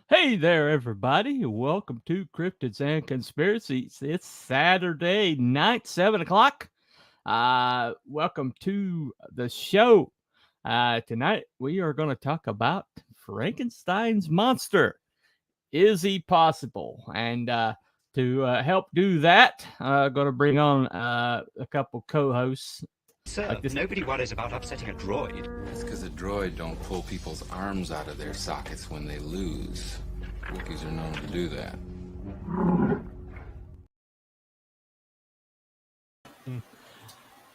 Hey there, everybody. Welcome to Cryptids and Conspiracies. It's Saturday night, 7 o'clock. Welcome to the show. Tonight, we are going to talk about Frankenstein's monster. Is he possible? And to help do that, I'm going to bring on a couple co-hosts. Sir, Like this. nobody worries about upsetting a droid. It's because a droid don't pull people's arms out of their sockets when they lose. Wookiees are known to do that.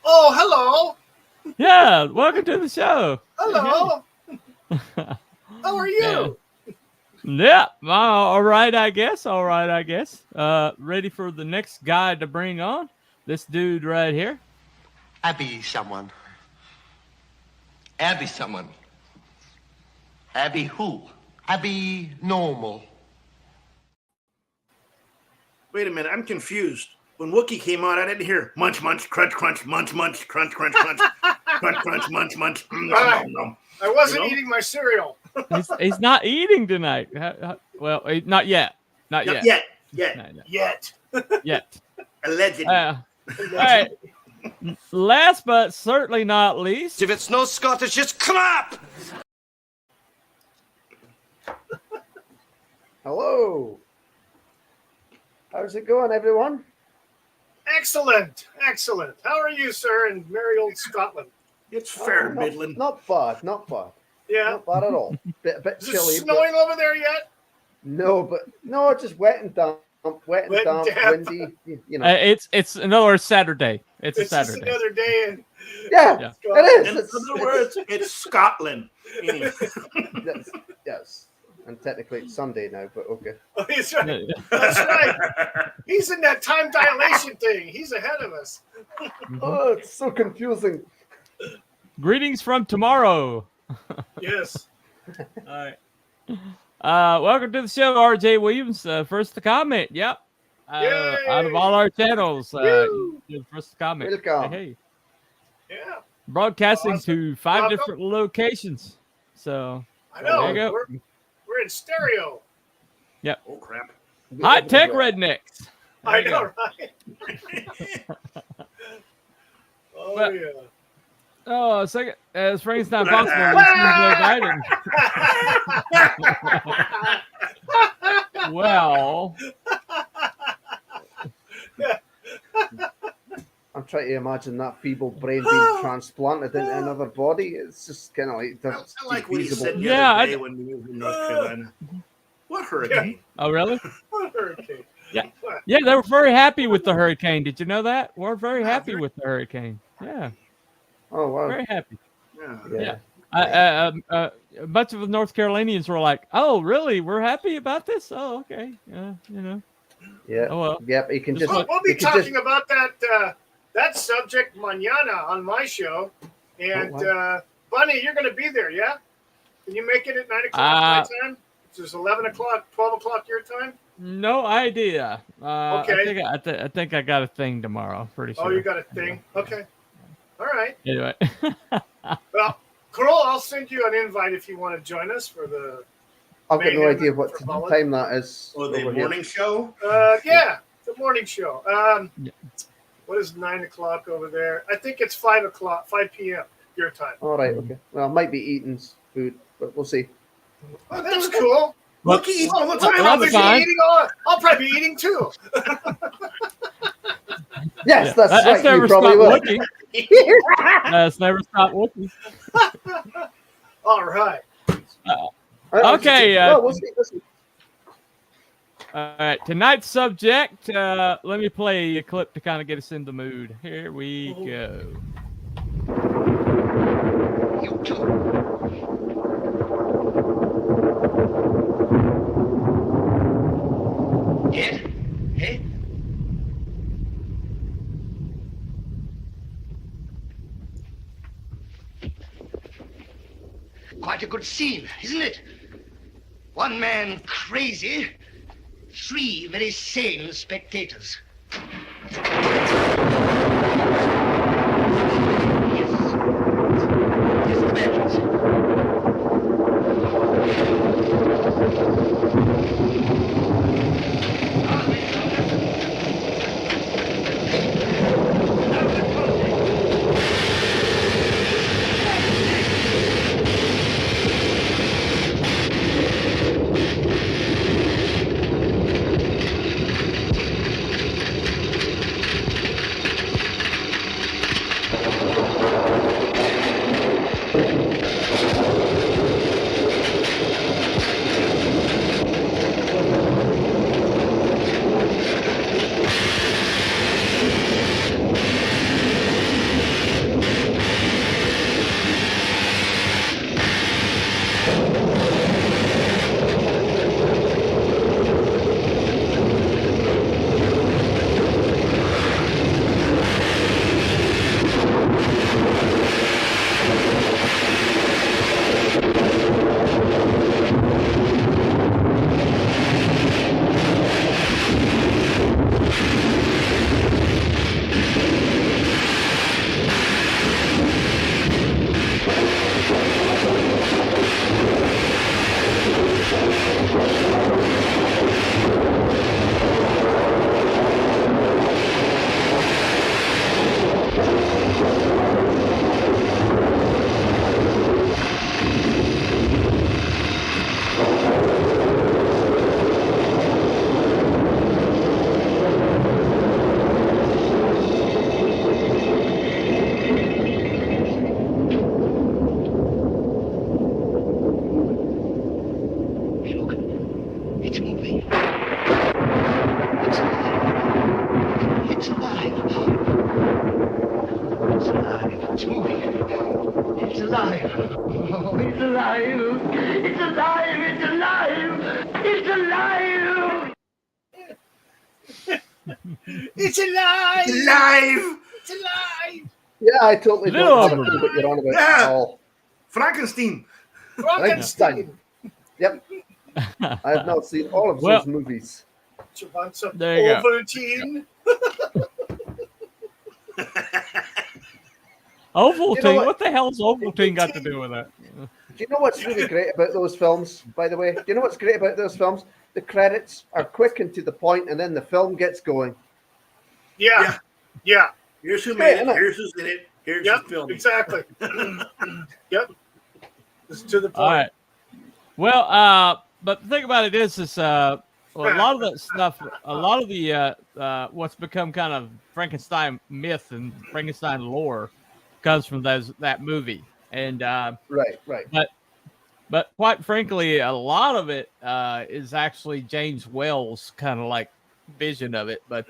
Oh, hello. Yeah, welcome to the show. Hello. How are you? Yeah, all right, I guess. Ready for the next guy to bring on? This dude right here. Abby someone. Abby someone. Abby who? Abby normal. Wait a minute, I'm confused. When Wookiee came on, I didn't hear munch, munch, crunch, crunch, munch, munch, crunch, crunch, crunch, crunch, crunch, munch, munch. I wasn't eating my cereal. He's not eating tonight. Well, not yet. Not yet. Yet. Allegedly. All right. Last but certainly not least. If it's no Scottish, it's clap! Hello. How's it going, everyone? Excellent. How are you, sir, in merry old Scotland? It's fair, not, Midland. Not bad. Yeah. Not bad at all. Bit Is chilly. it snowing over there yet? No, just wet and damp. Windy. You know. It's another Saturday. It's a Just Saturday. another day in. Yeah, it In is. other words, it's Scotland. Anyway. Yes. And technically it's Sunday now, but okay. Oh, he's right. That's right. He's in that time dilation thing. He's ahead of us. Oh, it's so confusing. Greetings from tomorrow. Yes. All right. Welcome to the show, RJ Williams. First to comment. Yep. Out of all our channels, you're the first to comment. Welcome. Hey. Yeah. Broadcasting Awesome. to 5 Welcome. different locations. So I know. there you go. We're in stereo. Yep. Oh, crap. High tech rednecks. I There you know, go. right? Oh, But- yeah. Oh, second, as Frankenstein Possible. we see Joe Biden. Well, I'm trying to imagine that feeble brain being transplanted into another body. It's just kind of like I like what he said the Yeah, other day when we were in North Carolina. What hurricane? oh really? What hurricane? Yeah, they were very happy with the hurricane. Did you know that? We're very happy with the hurricane. Yeah, Oh wow. very happy. Yeah. Yeah. A bunch of the North Carolinians were like, "Oh, really? We're happy about this? Oh, okay. Yeah. Oh, well. Yep. You can just. We'll you be can talking just- about that subject mañana on my show. And Bunny, you're going to be there, yeah? Can you make it at 9 o'clock my time? Which is 11 o'clock, 12 o'clock your time? No idea. Okay. I think I got a thing tomorrow. Pretty sure. Oh, you got a thing? Okay. All right. Anyway. Well, Kroll, I'll send you an invite if you want to join us for the. I've got no Mayhem idea what for Mullen. time that is. Oh, the over here. morning show? Yeah, the morning show. Yeah. What is 9 o'clock over there? I think it's 5 o'clock, 5 p.m. your time. All right. Okay. Well, I might be eating food, but we'll see. Oh, that's cool. Wookiee eats all the time. Well, that's fine. I'll probably be eating too. Yes, that's That's right. never You probably will. stopped looking. That's never stopped looking. All right. Okay, Well, we'll see. We'll see. All right, tonight's subject. Let me play a clip to kind of get us in the mood. Here we go. You too. Dead? Eh? Quite a good scene, isn't it? One man crazy, 3 very sane spectators. Yes. Yes, the matches. It's alive. It's alive. It's moving. It's alive. Oh, it's alive. It's alive. It's alive. It's alive. It's alive. It's alive. It's alive. Yeah, I totally Little don't have a over. clue what you're on about Yeah. at all. Frankenstein. Frankenstein. Yep. I have not seen all of Well- those movies. You want some There you go. Ovaltine? Ovaltine. You know what? what? The hell's Ovaltine got to do with that? Do you know what's really great about those films, by the way? Do you know what's great about those films? The credits are quick and to the point, and then the film gets going. Yeah. Yeah. Here's who Hey, made it. Emma. Here's who's in it. Here's Yep. who's filming. Exactly. Yep. It's to the point. All right. Well, but the thing about it is well, a lot of that stuff, a lot of the what's become kind of Frankenstein myth and Frankenstein lore comes from that movie, and Right. but quite frankly, a lot of it is actually James Wells' kind of like vision of it. But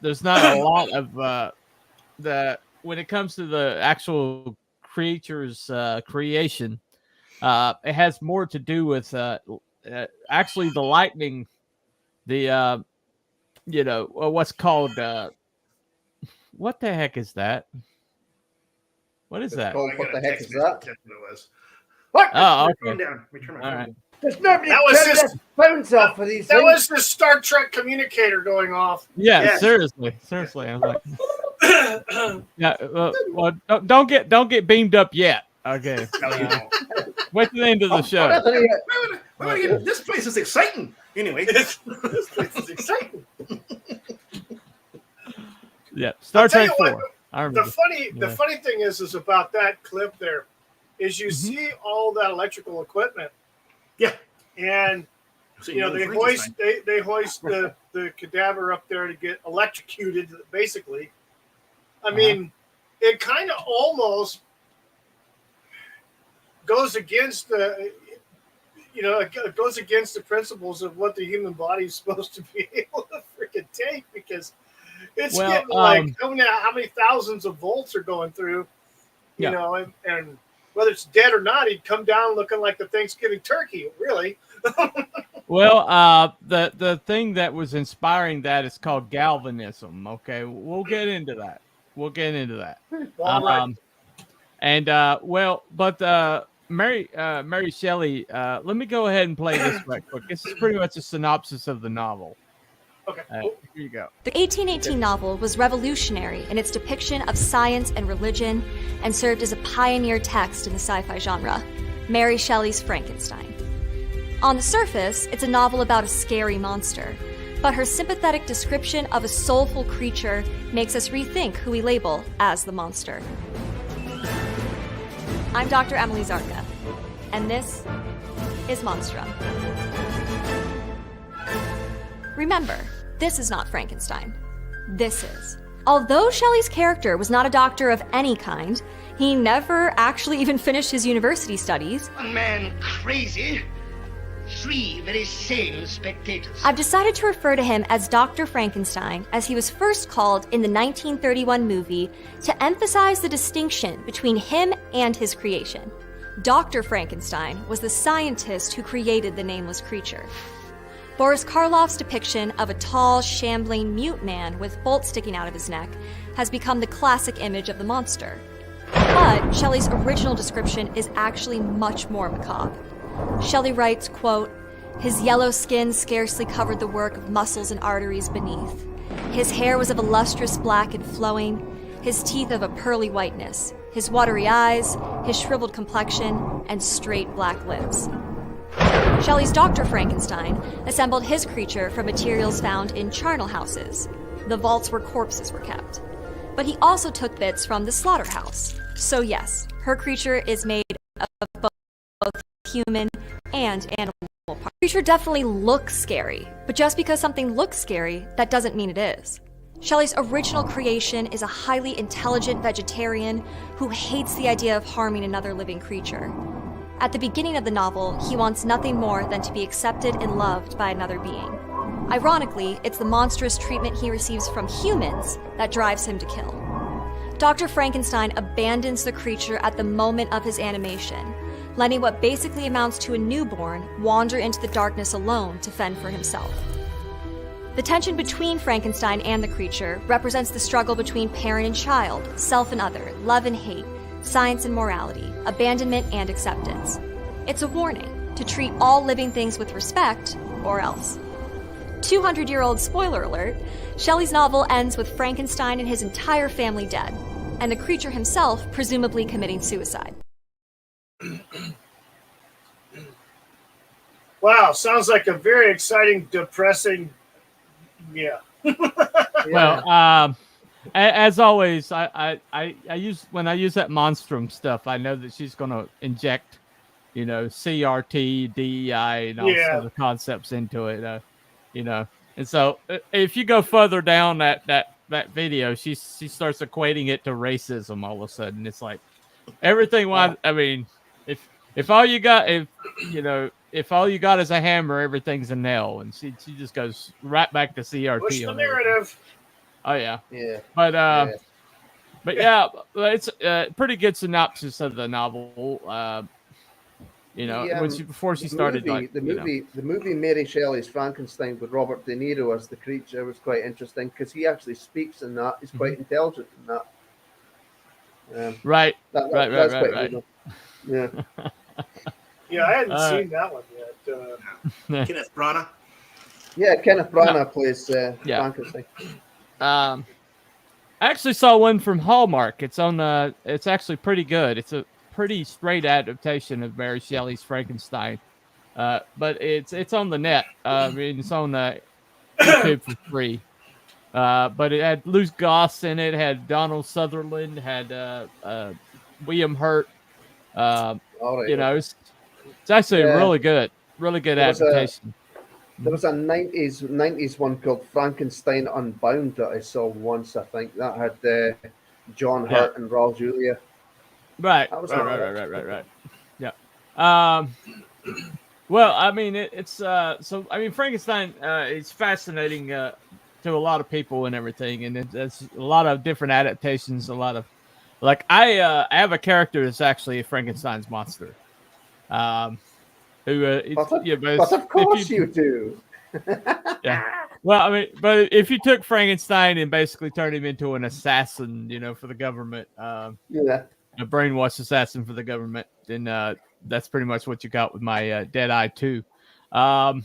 there's not a lot of when it comes to the actual creature's creation. It has more to do with actually the lightning, the what's called what the heck is that? What is that? called- I What got the a heck text is message that? that it was. What? Oh, Turn okay. it down. Let me turn my All phone right. down. There's nobody That was turning just- their phones off for these That things. was the Star Trek communicator going off. Yeah, Yes. seriously. I'm like, yeah. Well, don't get beamed up yet. Okay. No, you don't. Wait till the end of the show. Nothing yet. Why would I get- this place is exciting. Anyway, This place is exciting. Yeah. Star tell Trek you what, 4. I The remember. the funny thing is about that clip there, is you see all that electrical equipment, yeah. and So you know they hoist the cadaver up there to get electrocuted. Basically, I mean, it kind of almost goes against the. It goes against the principles of what the human body is supposed to be able to freaking take, because it's Well, getting like how many thousands of volts are going through, Yeah. and whether it's dead or not, he'd come down looking like the Thanksgiving turkey, really. Well, the thing that was inspiring that is called galvanism. Okay, we'll get into that. All right. Mary Shelley, let me go ahead and play this right quick. This is pretty much a synopsis of the novel. Okay. Here you go. The 1818 novel was revolutionary in its depiction of science and religion and served as a pioneer text in the sci-fi genre, Mary Shelley's Frankenstein. On the surface, it's a novel about a scary monster, but her sympathetic description of a soulful creature makes us rethink who we label as the monster. I'm Dr. Emily Zarka, and this is Monstrum. Remember, this is not Frankenstein. This is. Although Shelley's character was not a doctor of any kind, he never actually even finished his university studies. One man crazy, three very sane spectators. I've decided to refer to him as Dr. Frankenstein, as he was first called in the 1931 movie to emphasize the distinction between him and his creation. Dr. Frankenstein was the scientist who created the nameless creature. Boris Karloff's depiction of a tall, shambling, mute man with bolts sticking out of his neck has become the classic image of the monster. But Shelley's original description is actually much more macabre. Shelley writes, quote, "His yellow skin scarcely covered the work of muscles and arteries beneath. His hair was of a lustrous black and flowing, his teeth of a pearly whiteness, his watery eyes, his shriveled complexion, and straight black lips." Shelley's Dr. Frankenstein assembled his creature from materials found in charnel houses, the vaults where corpses were kept. But he also took bits from the slaughterhouse. So yes, her creature is made of both human and animal parts. The creature definitely looks scary, but just because something looks scary, that doesn't mean it is. Shelley's original creation is a highly intelligent vegetarian who hates the idea of harming another living creature. At the beginning of the novel, he wants nothing more than to be accepted and loved by another being. Ironically, it's the monstrous treatment he receives from humans that drives him to kill. Dr. Frankenstein abandons the creature at the moment of his animation, letting what basically amounts to a newborn wander into the darkness alone to fend for himself. The tension between Frankenstein and the creature represents the struggle between parent and child, self and other, love and hate, science and morality, abandonment and acceptance. It's a warning to treat all living things with respect, or else. 200-year-old spoiler alert, Shelley's novel ends with Frankenstein and his entire family dead, and the creature himself presumably committing suicide. Wow, sounds like a very exciting, depressing, yeah. Well, as always, I use when I use that monstrum stuff, I know that she's going to inject, CRT, DEI, and all sorts of concepts into it, And so if you go further down that video, she starts equating it to racism. All of a sudden, it's like everything. I mean, if all you got is a hammer, everything's a nail, and she just goes right back to CRT. Push the narrative. Oh yeah. Yeah. But it's a pretty good synopsis of the novel. Before she started, the movie Mary Shelley's Frankenstein with Robert De Niro as the creature was quite interesting because he actually speaks in that. He's quite intelligent in that. Right. Yeah. Yeah, I hadn't seen that one yet. Kenneth Branagh. Yeah, Kenneth Branagh plays Frankenstein. I actually saw one from Hallmark. It's on. It's actually pretty good. It's a pretty straight adaptation of Mary Shelley's Frankenstein, but it's on the net. It's on YouTube for free. But it had Luz Goss in it. Had Donald Sutherland. Had William Hurt. It's actually really good adaptation. There was a 90s one called Frankenstein Unbound that I saw once, I think. That had John Hurt and Raul Julia. Right. That was Right. Yeah. Well, I mean, it's Frankenstein is fascinating to a lot of people and everything, and it's a lot of different adaptations. A lot of I have a character that's actually a Frankenstein's monster. But of course you do. Yeah. Well, I mean, but if you took Frankenstein and basically turned him into an assassin, for the government, a brainwashed assassin for the government, then that's pretty much what you got with my Deadeye 2. And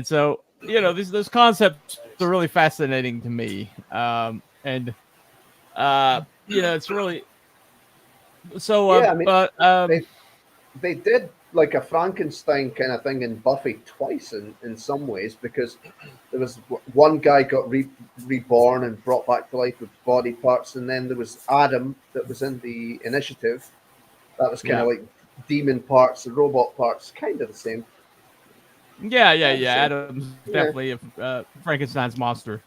so, those concepts are really fascinating to me. It's really so. They did like a Frankenstein kind of thing in Buffy twice in some ways, because there was one guy got reborn and brought back to life with body parts, and then there was Adam that was in the Initiative that was kind of like demon parts and robot parts, kind of the same. Yeah. Adam's definitely a Frankenstein's monster.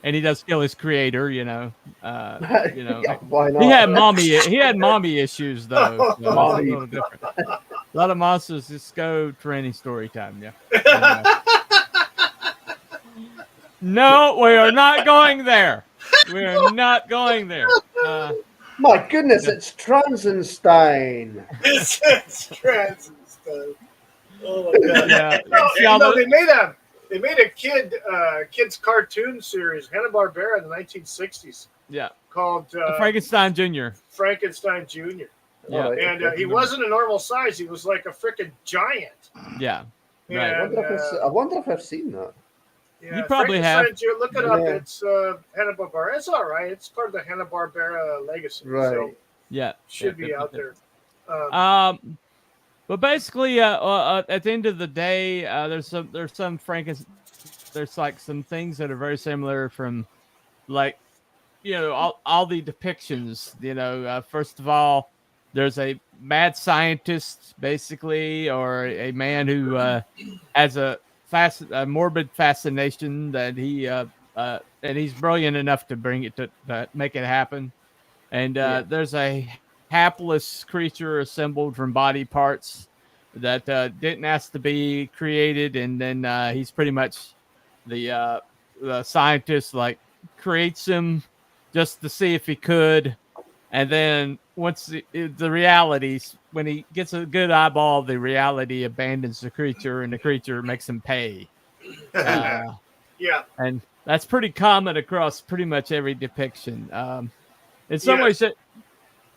And he does kill his creator, Yeah, why not? He had mommy issues though. So a little different. A lot of monsters just go tranny story time. Yeah. No, we are not going there. We are not going there. My goodness, it's Transenstein. It's Transenstein. Oh my God! They made a kids cartoon series, Hanna-Barbera, in the 1960s. Yeah. Called Frankenstein Jr. Frankenstein Jr. Yeah. And he wasn't a normal size. He was like a freaking giant. Yeah. Right. I wonder if I've seen that. Yeah, you probably have. Look it up. It's Hanna-Barbera. It's all right. It's part of the Hanna-Barbera legacy. Right. So should be out there. But basically, at the end of the day, there's some Frankenstein. There's like some things that are very similar from, like, all the depictions. First of all, there's a mad scientist, basically, or a man who has a morbid fascination that and he's brilliant enough to bring it to make it happen. And there's a hapless creature assembled from body parts that didn't ask to be created, and then he's pretty much the scientist, like creates him just to see if he could, and then once the realities, when he gets a good eyeball, the reality abandons the creature, and the creature makes him pay. Yeah. And that's pretty common across pretty much every depiction. In some ways,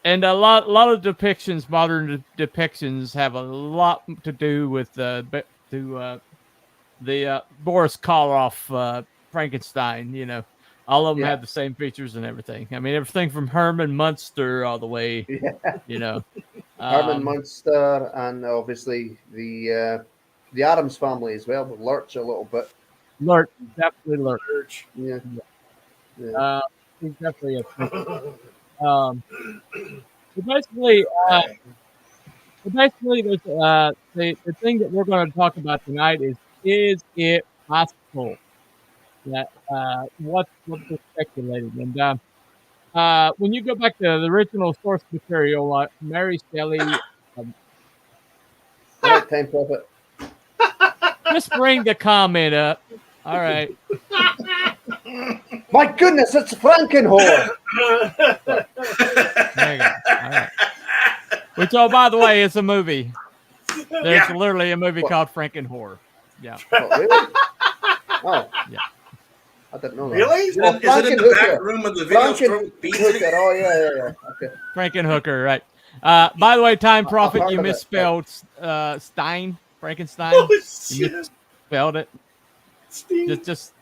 and a lot of depictions, modern depictions, have a lot to do with the Boris Karloff Frankenstein. You know, all of them have the same features and everything. I mean, everything from Herman Munster all the way. You know, Herman Munster, and obviously the Addams family as well, with Lurch a little bit. Lurch, definitely Lurch. Yeah. He's definitely a. Basically, there's the thing that we're going to talk about tonight is it possible that what's speculated, and when you go back to the original source material, Mary Shelley. Time Prophet. Just bring the comment up. All right. My goodness, it's Frankenhorror. There you go. All right. Which, oh, by the way, is a movie. There's literally a movie called Frankenhorror. Yeah. Oh, really? Oh. Yeah. I didn't know that. Really? Is it in the back room of the video store with beads in it? Oh, yeah. Okay. Frankenhooker, right. By the way, Time Prophet, you misspelled Stein, Frankenstein. Oh, You misspelled it. Steve. Just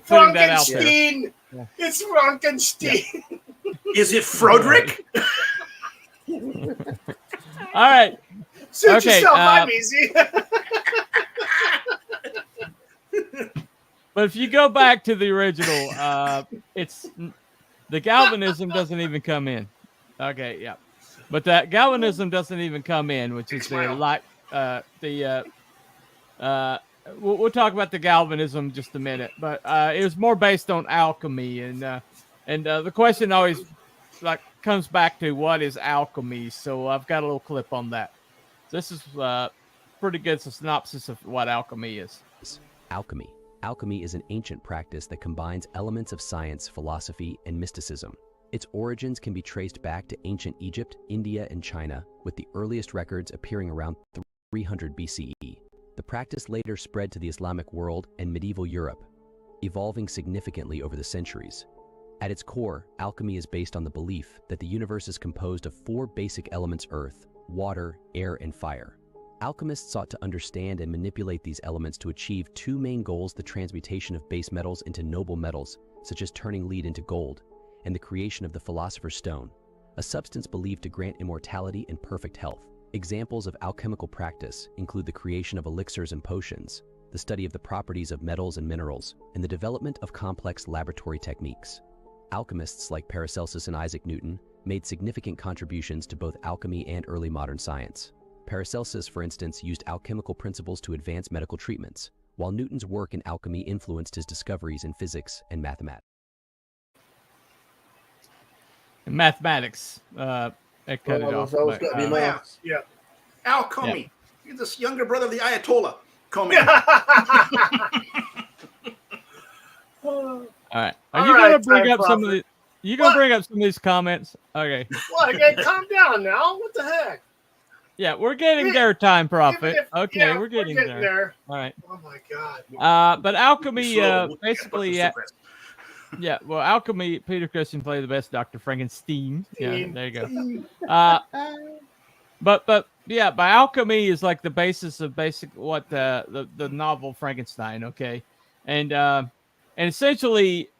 putting that out there. Frankenstein. Yeah. It's Frankenstein. Is it Froderick? All right. Suit yourself, I'm easy. But if you go back to the original, it's the galvanism doesn't even come in. Okay, yeah. But that galvanism doesn't even come in, which is the light. We'll talk about the galvanism in just a minute, but it was more based on alchemy, and the question always comes back to what is alchemy. So I've got a little clip on that. This is pretty good synopsis of what alchemy is. Alchemy. Alchemy is an ancient practice that combines elements of science, philosophy, and mysticism. Its origins can be traced back to ancient Egypt, India, and China, with the earliest records appearing around 300 BCE. The practice later spread to the Islamic world and medieval Europe, evolving significantly over the centuries. At its core, alchemy is based on the belief that the universe is composed of four basic elements: earth, water, air, and fire. Alchemists sought to understand and manipulate these elements to achieve two main goals: the transmutation of base metals into noble metals, such as turning lead into gold, and the creation of the Philosopher's Stone, a substance believed to grant immortality and perfect health. Examples of alchemical practice include the creation of elixirs and potions, the study of the properties of metals and minerals, and the development of complex laboratory techniques. Alchemists like Paracelsus and Isaac Newton made significant contributions to both alchemy and early modern science. Paracelsus, for instance, used alchemical principles to advance medical treatments, while Newton's work in alchemy influenced his discoveries in physics and mathematics. I cut it off. Always got to be maths. Yeah. Al Comey. You're the younger brother of the Ayatollah. Comey. All right. Are you going to bring up some of the? You going to bring up some of these comments? Okay. Well, again, calm down now. What the heck? Yeah, we're getting there, Time Prophet. Okay, yeah, we're getting there. All right. Oh my God. But alchemy, basically, yeah. Well, alchemy. Peter Christian played the best Dr. Frankenstein. Yeah, there you go. But yeah, by alchemy is like the basis of what the novel Frankenstein. Okay, and essentially,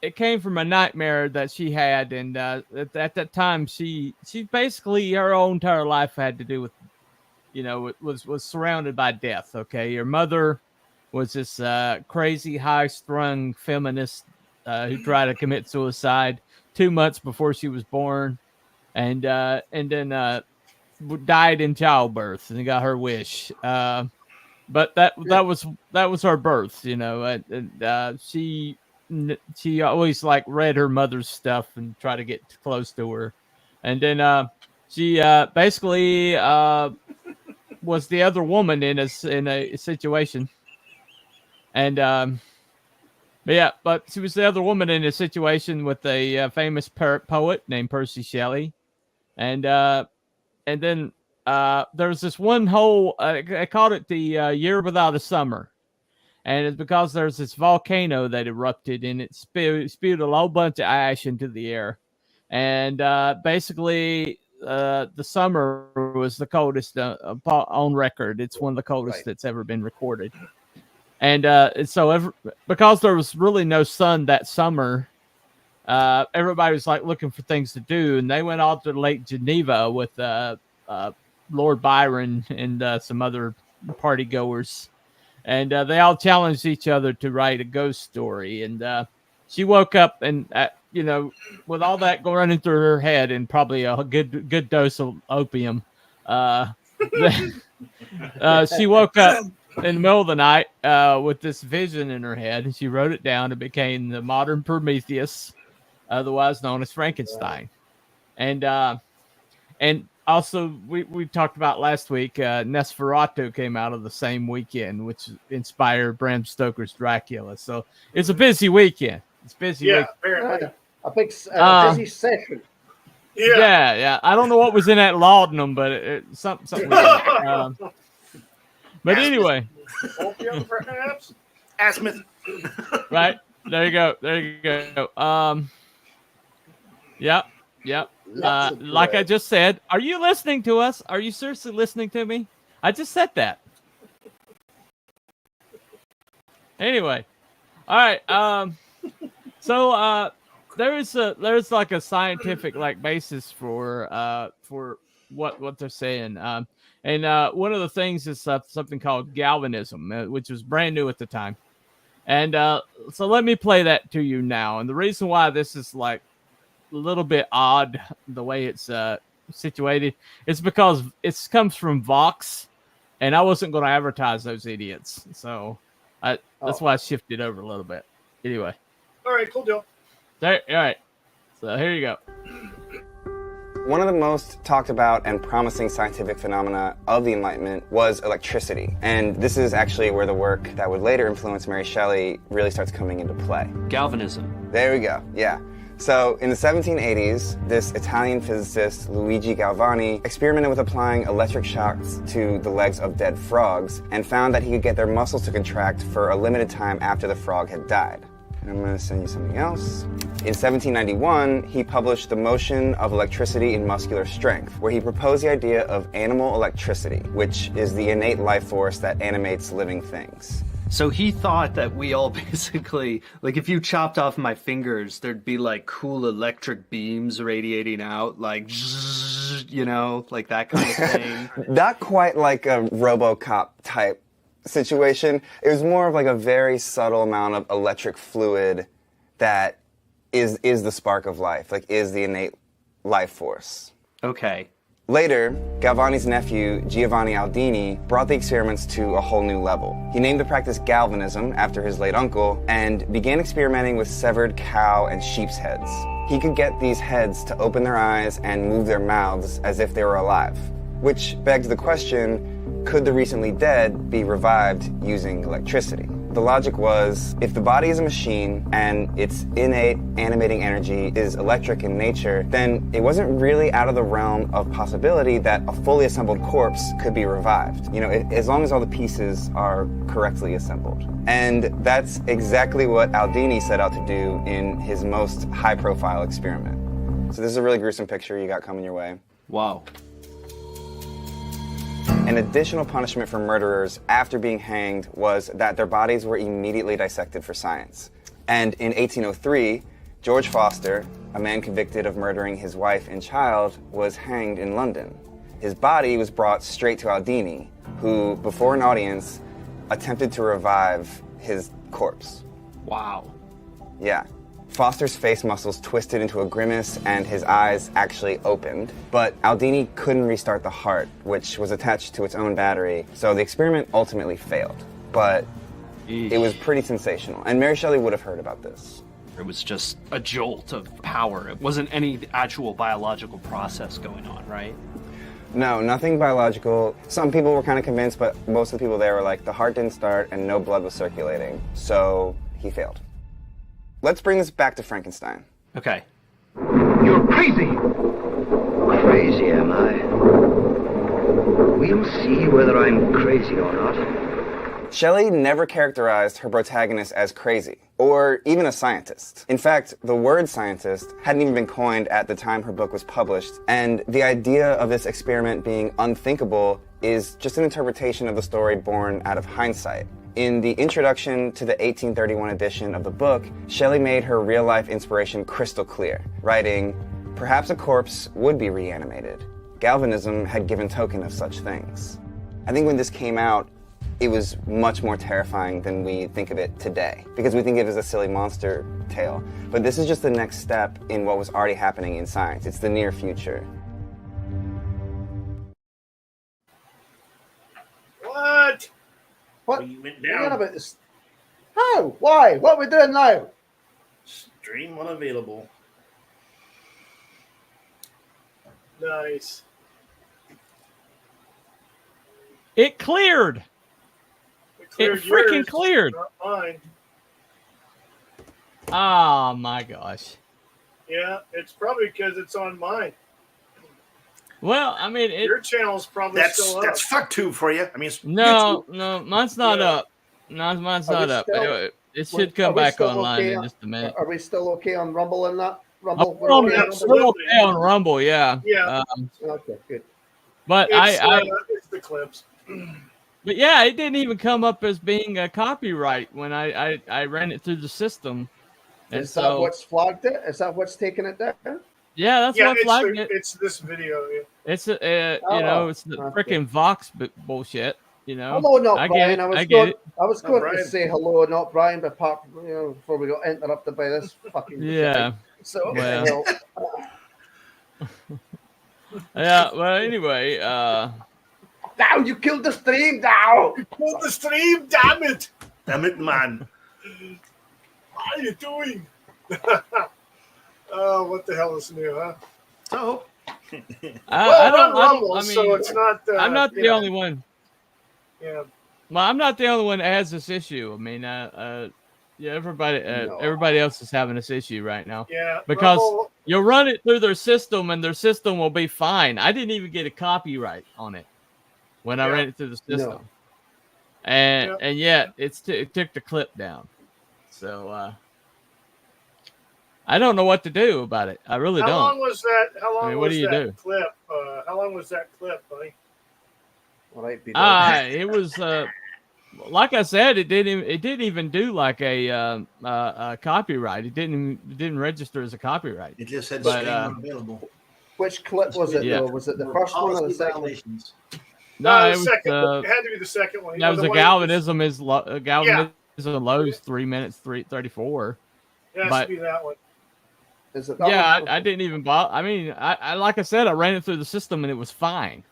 it came from a nightmare that she had, and at that time, she basically her whole entire life had to do with, was surrounded by death. Okay, her mother was this crazy, high-strung feminist who tried to commit suicide 2 months before she was born, and then died in childbirth, and got her wish. But that was her birth, and she always read her mother's stuff and try to get close to her, and then she basically was the other woman in a situation, and but she was the other woman in a situation with a famous poet named Percy Shelley, and then there was this one whole I called it the year without a summer, and it's because there's this volcano that erupted and it spewed a whole bunch of ash into the air, and basically. The summer was the coldest on record. It's one of the coldest that's ever been recorded. And so because there was really no sun that summer, everybody was like looking for things to do. And they went off to Lake Geneva with Lord Byron and some other party goers. And they all challenged each other to write a ghost story. And she woke up and... with all that going running through her head and probably a good dose of opium, she woke up in the middle of the night with this vision in her head, and she wrote it down. It became the modern Prometheus, otherwise known as Frankenstein. And also we talked about last week, Nosferatu came out of the same weekend, which inspired Bram Stoker's Dracula. So it's a busy weekend. It's busy. Yeah, weekend. A big busy session. Yeah. I don't know what was in that laudanum, but something. But anyway. Opium, perhaps? Asmith. Right. There you go. Yep. Like I just said, are you listening to us? Are you seriously listening to me? I just said that. Anyway. All right. So there's like a scientific like basis for what they're saying. And one of the things is something called galvanism, which was brand new at the time. And so let me play that to you now. And the reason why this is like a little bit odd, the way it's situated, is because it comes from Vox, and I wasn't going to advertise those idiots. So that's why I shifted over a little bit. Anyway. All right, cool deal. All right. So here you go. One of the most talked about and promising scientific phenomena of the Enlightenment was electricity. And this is actually where the work that would later influence Mary Shelley really starts coming into play. Galvanism. There we go, yeah. So in the 1780s, this Italian physicist, Luigi Galvani, experimented with applying electric shocks to the legs of dead frogs and found that he could get their muscles to contract for a limited time after the frog had died. And I'm going to send you something else. In 1791, he published The Motion of Electricity in Muscular Strength, where he proposed the idea of animal electricity, which is the innate life force that animates living things. So he thought that we all basically, like if you chopped off my fingers, there'd be like cool electric beams radiating out, like, like that kind of thing. Not quite like a RoboCop type situation. It was more of like a very subtle amount of electric fluid that is the spark of life, like is the innate life force. Okay. Later, Galvani's nephew, Giovanni Aldini, brought the experiments to a whole new level. He named the practice galvanism after his late uncle and began experimenting with severed cow and sheep's heads. He could get these heads to open their eyes and move their mouths as if they were alive, which begs the question, could the recently dead be revived using electricity? The logic was, if the body is a machine and its innate animating energy is electric in nature, then it wasn't really out of the realm of possibility that a fully assembled corpse could be revived. As long as all the pieces are correctly assembled. And that's exactly what Aldini set out to do in his most high-profile experiment. So this is a really gruesome picture you got coming your way. Wow. An additional punishment for murderers after being hanged was that their bodies were immediately dissected for science. And in 1803, George Foster, a man convicted of murdering his wife and child, was hanged in London. His body was brought straight to Aldini, who, before an audience, attempted to revive his corpse. Wow. Yeah. Foster's face muscles twisted into a grimace and his eyes actually opened, but Aldini couldn't restart the heart, which was attached to its own battery, so the experiment ultimately failed. But it was pretty sensational, and Mary Shelley would have heard about this. It was just a jolt of power. It wasn't any actual biological process going on, right? No, nothing biological. Some people were kind of convinced, but most of the people there were like, the heart didn't start and no blood was circulating. So he failed. Let's bring this back to Frankenstein. Okay. You're crazy. Crazy, am I? We'll see whether I'm crazy or not. Shelley never characterized her protagonist as crazy, or even a scientist. In fact, the word scientist hadn't even been coined at the time her book was published, and the idea of this experiment being unthinkable is just an interpretation of the story born out of hindsight. In the introduction to the 1831 edition of the book, Shelley made her real-life inspiration crystal clear, writing, "Perhaps a corpse would be reanimated. Galvanism had given token of such things." I think when this came out, it was much more terrifying than we think of it today, because we think of it as a silly monster tale. But this is just the next step in what was already happening in science. It's the near future. What? What? You went Forget down. about this. How? Why? What are we doing now? Stream unavailable. Nice. It cleared. It freaking yours, cleared. Not mine. Oh my gosh. Yeah, it's probably because it's on mine. Well, I mean, Your channel's probably still up. That's fuck tube for you. I mean, it's no, YouTube. no, mine's not Yeah. up. No, mine's Are we not up. still- It should come Are we back still online okay in on- just a minute. Are we still okay on Rumble and that? Rumble? We're on, okay on absolutely. Rumble? we're okay on Rumble, yeah. Yeah. Okay, good. But It's the clips. but yeah, it didn't even come up as being a copyright when I ran it through the system. And Is that what's flagged it? Is that what's taking it down? yeah, that's Yeah, what flagged it. it's this video. Yeah. It's you know, it's the okay. freaking Vox bullshit. You know, Hello, not I Brian. get it. I was I get going, it. I was Not going Brian. to say hello, not Brian, but before we got interrupted by this fucking Yeah. So Well. Yeah. Well, anyway, now you killed the stream. Now Pull the stream, damn it! Damn it, man. What are you doing? Oh, what the hell is new, huh? So, I don't. Rumble, I mean, so it's not. I'm not the only one. Yeah. Well, I'm not the only one that has this issue. I mean, yeah, everybody else is having this issue right now. Yeah. Because Rumble, you'll run it through their system, and their system will be fine. I didn't even get a copyright on it when I Yeah. ran it through the system, No. and yet it took the clip down. So I don't know what to do about it. I really how don't. long was that? How long I mean, what was do you that do? clip? How long was that clip, buddy? all right, be done. It was like I said, it didn't even do like a copyright. It didn't register as a copyright. it just said But, stream unavailable. Which clip was it? Yeah. Though? Was it the first one or the second one? Violations. No, the it was second. It had to be the second one. that was the a one galvanism is galvanism lows 3 minutes 34. It has but- to be that one. Is it that Yeah, one? I didn't even bother. I mean, I like I said, I ran it through the system and it was fine.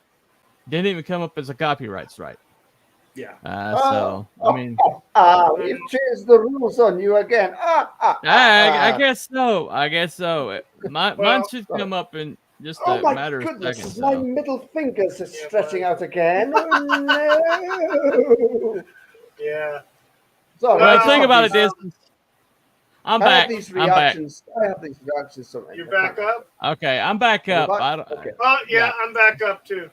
Didn't even come up as a copyright strike. Yeah. So I mean, We've changed the rules on you again. I guess so. I guess so. Mine Well, should come up in just Oh a my matter of goodness, seconds. my So. middle fingers is Yeah, stretching fine. out again. Oh, no. Yeah. Sorry, Well, I the thing have about it these- is, I'm I have back. these I'm back. reactions. I have these reactions sometimes. You're back up? Okay, I'm back You're up. back? I don't, Okay. Oh, yeah, Yeah. I'm back up too.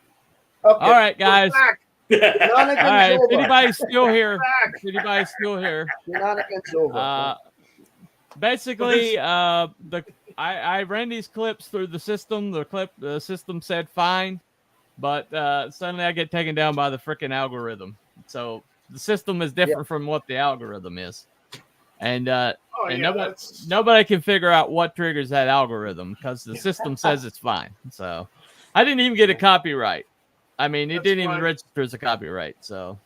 Okay. All right, guys. Back. Shenanigans All right. If over. anybody's still here, Back. if anybody's still here, Shenanigans over. basically, I ran these clips through the system. The system said fine, but suddenly I get taken down by the freaking algorithm. So the system is different from what the algorithm is, and Oh, and yeah, nobody can figure out what triggers that algorithm because the system says it's fine. So I didn't even get a copyright. I mean, it That's didn't even fine. register as a copyright. So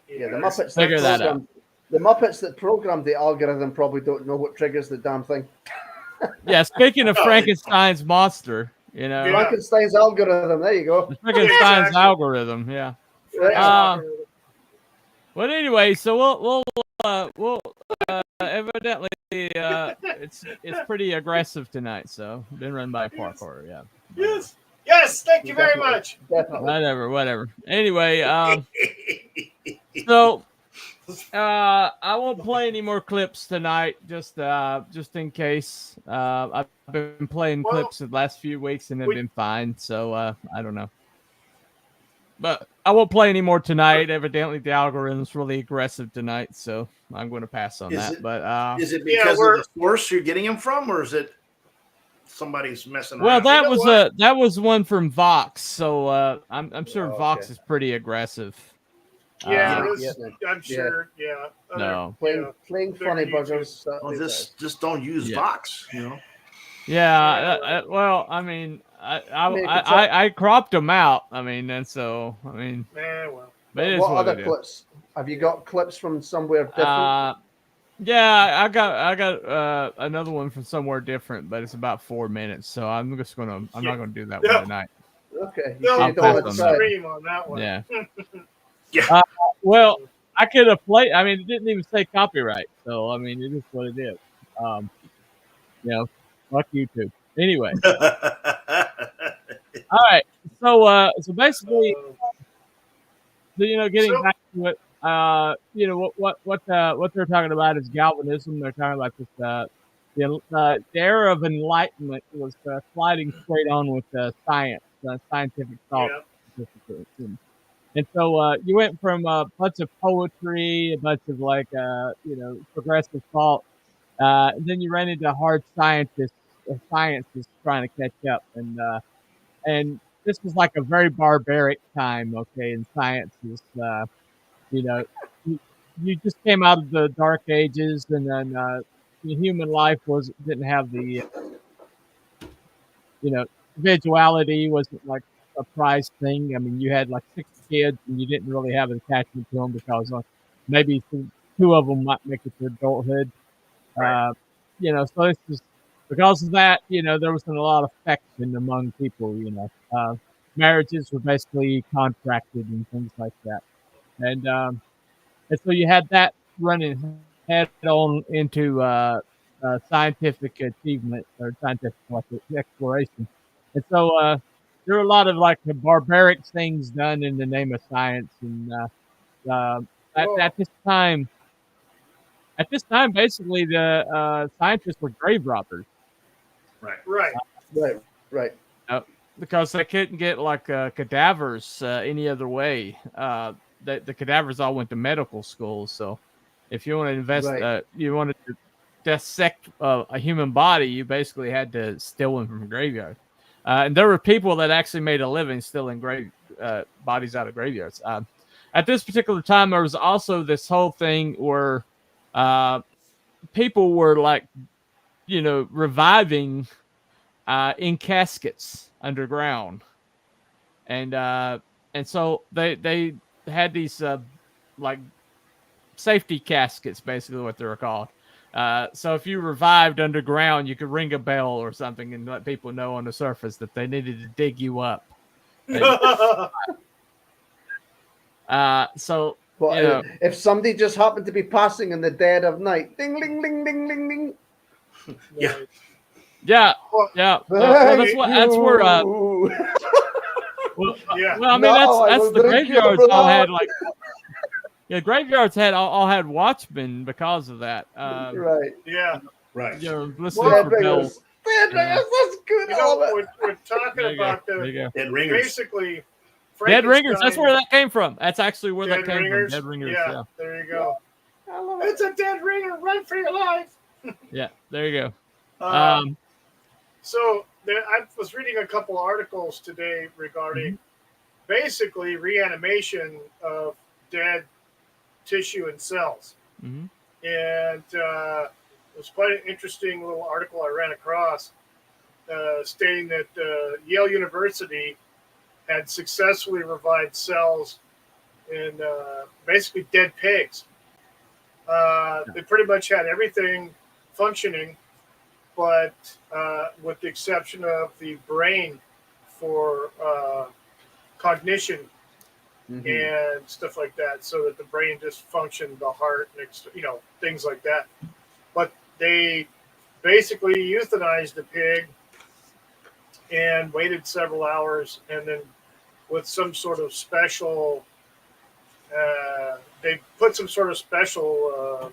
Yeah, the Muppets Figure that out. programmed- The Muppets that programmed the algorithm probably don't know what triggers the damn thing. yeah, speaking of Frankenstein's monster, you know, Yeah. Frankenstein's algorithm. There you go. the Frankenstein's Exactly. algorithm. Yeah. Yeah. But anyway, so we'll evidently it's pretty aggressive tonight. So been run by parkour. Yeah. Yes. Yes, thank you very much. Definitely. Whatever. Anyway, so I won't play any more clips tonight, just in case. I've been playing clips the last few weeks and they've been fine, so I don't know. But I won't play any more tonight. Evidently, the algorithm's really aggressive tonight, so I'm going to pass on that. But is it because of the source you're getting them from, or is it somebody's messing around? Well, that was one from Vox, so I'm sure Vox is pretty aggressive. Yeah, I'm sure. Yeah. No. Playing funny buggers. Just don't use Vox, you know. Yeah. Well, I mean, I cropped them out. I mean, and so I mean. Well. But it is what what other it clips? Is. Have you got clips from somewhere different? Yeah, I got another one from somewhere different, but it's about 4 minutes. So I'm not gonna do that one tonight. Okay. I'll pass on that one. Yeah. Yeah. Well, I could have played. I mean, it didn't even say copyright, so I mean, it is what it is. You know, fuck YouTube. Anyway. All right. So basically, getting back to it, what they're talking about is galvanism. They're talking about this. The era of enlightenment was sliding straight on with science, scientific thought. Yeah. And so you went from a bunch of poetry, a bunch of progressive thought, and then you ran into hard scientists trying to catch up, and this was like a very barbaric time, okay, in sciences. You just came out of the dark ages, and then the human life didn't have the individuality wasn't like a prized thing. I mean, you had like 6 kids, and you didn't really have an attachment to them because maybe 2 of them might make it to adulthood. Right. So it's just because of that. There wasn't a lot of affection among people. Marriages were basically contracted and things like that, and so you had that running head on into scientific achievement or scientific exploration. And so there were a lot of like the barbaric things done in the name of science. And at this time, basically the scientists were grave robbers. Right. Because they couldn't get like cadavers any other way. The cadavers all went to medical school. So if you want to invest, you wanted to dissect a human body, you basically had to steal them from a graveyard. And there were people that actually made a living stealing bodies out of graveyards. At this particular time, there was also this whole thing where people were like, reviving in caskets underground, and so they had these like safety caskets, basically what they were called. So if you revived underground, you could ring a bell or something and let people know on the surface that they needed to dig you up. So if somebody just happened to be passing in the dead of night, ding, ding, ding, ding, ding, ding. Yeah. Yeah. That's where. Well, I mean, that's the graveyards all had like. Yeah, graveyards all had watchmen because of that. Right. Yeah. Right. Listening for bells. That's good. We're talking about the dead ringers. Basically. Dead ringers. That's where that came from. That's actually where that came ringers? from. Dead ringers. Yeah. There you go. It's a dead ringer. Run for your life. Yeah. There you go. So I was reading a couple articles today regarding basically reanimation of dead tissue and cells. Mm-hmm. And it was quite an interesting little article I ran across stating that Yale University had successfully revived cells in basically dead pigs. They pretty much had everything functioning, but with the exception of the brain for cognition and stuff like that, so that the brain just functioned, the heart, things like that. But they basically euthanized the pig and waited several hours, and then with some sort of special, they put some sort of special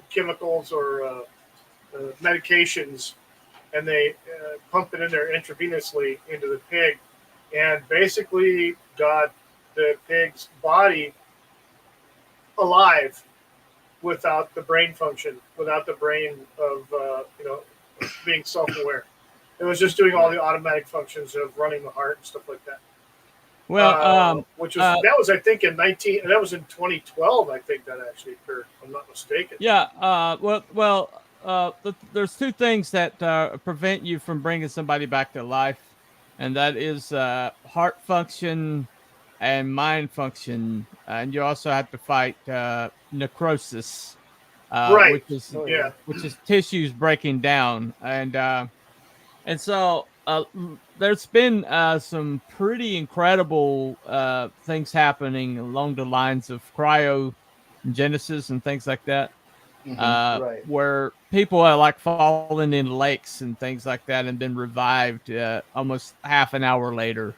chemicals or medications, and they pump it in there intravenously into the pig, and basically got the pig's body alive without the brain function, without the brain of being self-aware. It was just doing all the automatic functions of running the heart and stuff like that. Well, which was that was I think in 2012. I think that actually occurred. If I'm not mistaken. Yeah. There's two things that prevent you from bringing somebody back to life, and that is heart function and mind function, and you also have to fight necrosis, Right. which is tissues breaking down, and so there's been some pretty incredible things happening along the lines of cryogenesis and things like that, where people are like fallen in lakes and things like that and been revived almost half an hour later,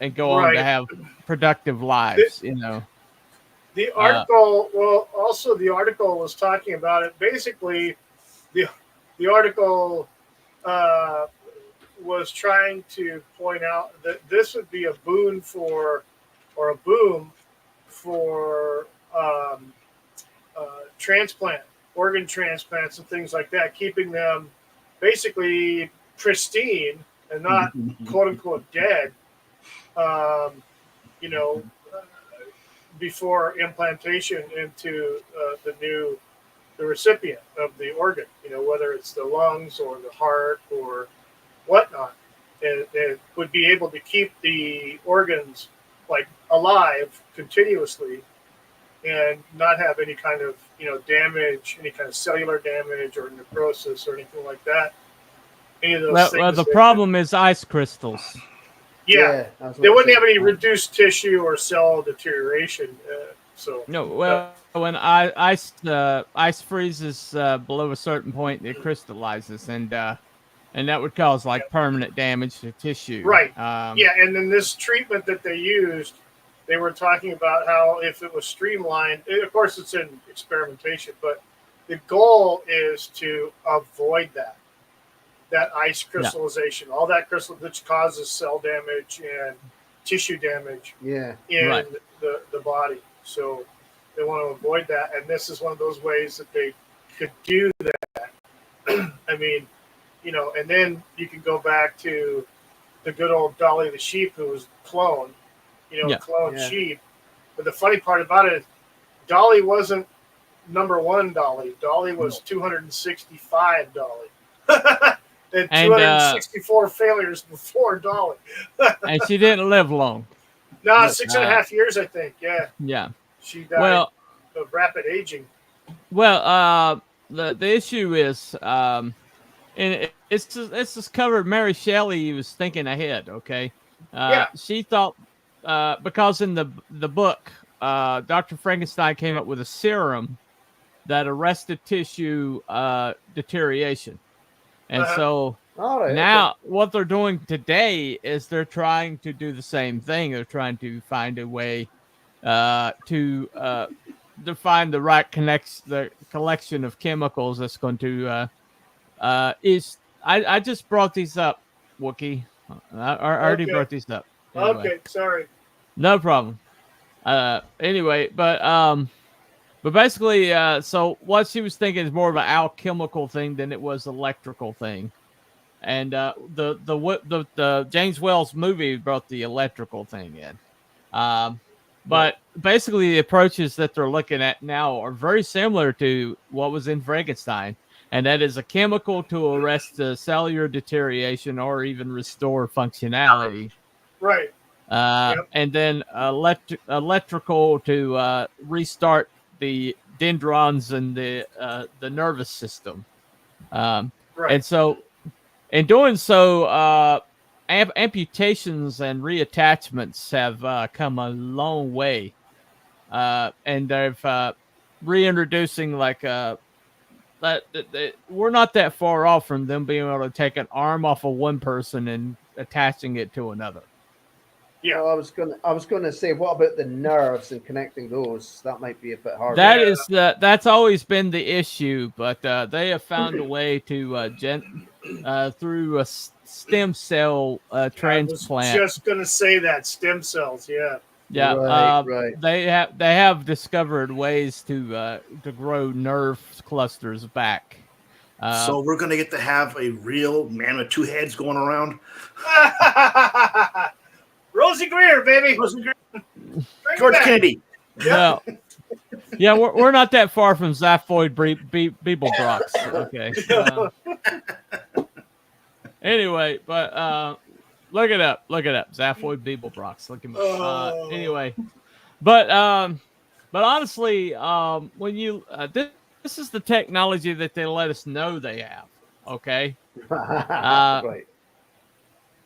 and go on to have productive lives, The article, the article was talking about it. Basically, the article was trying to point out that this would be a boon for organ transplants and things like that, keeping them basically pristine and not quote unquote dead, before implantation into the recipient of the organ, whether it's the lungs or the heart or whatnot. It would be able to keep the organs like alive continuously and not have any kind of damage, any kind of cellular damage or necrosis or anything like that. Any of those things. Well, the problem is ice crystals. Yeah, they wouldn't have any reduced tissue or cell deterioration. When ice freezes below a certain point, it crystallizes, and that would cause like permanent damage to tissue. Right. And then this treatment that they used, they were talking about how if it was streamlined, of course it's in experimentation, but the goal is to avoid that ice crystallization, all that crystal, which causes cell damage and tissue damage in the body. So they want to avoid that, and this is one of those ways that they could do that. I mean, and then you can go back to the good old Dolly the sheep, who was cloned, sheep. But the funny part about it is Dolly wasn't number one Dolly. Dolly was 265 Dolly. And 264 failures before Dolly. And she didn't live long. No, 6.5 years, I think. Yeah. Yeah. She died of rapid aging. Well, the issue is, and it's just covered. Mary Shelley was thinking ahead. Okay. She thought because in the book, Dr. Frankenstein came up with a serum that arrested tissue deterioration. And so now what they're doing today is they're trying to do the same thing. They're trying to find a way to define the right the collection of chemicals that's going to I just brought these up, Wookie. I already brought these up. Anyway. Okay, sorry. No problem. Anyway, but basically, so what she was thinking is more of an alchemical thing than it was electrical thing, and the James Wells movie brought the electrical thing in, but basically the approaches that they're looking at now are very similar to what was in Frankenstein, and that is a chemical to arrest the cellular deterioration or even restore functionality, right? And then electrical to restart the dendrons and the nervous system, and so in doing so, amputations and reattachments have come a long way, and they've reintroducing like we're not that far off from them being able to take an arm off of one person and attaching it to another. Yeah, well, I was gonna say, what about the nerves and connecting those? That might be a bit harder. That's always been the issue, but they have found a way to through a stem cell transplant. I was just gonna say that stem cells. Yeah. Yeah, right. They have discovered ways to grow nerve clusters back. So we're gonna get to have a real man with two heads going around. Rosie Greer, baby. Rosie Greer. George Kennedy. Yeah, yeah, we're not that far from Zaphoid Beeblebrox. Okay. Anyway, but look it up. Zaphoid Beeblebrox. Look him up. Anyway, but honestly, when you this is the technology that they let us know they have. Okay. Right.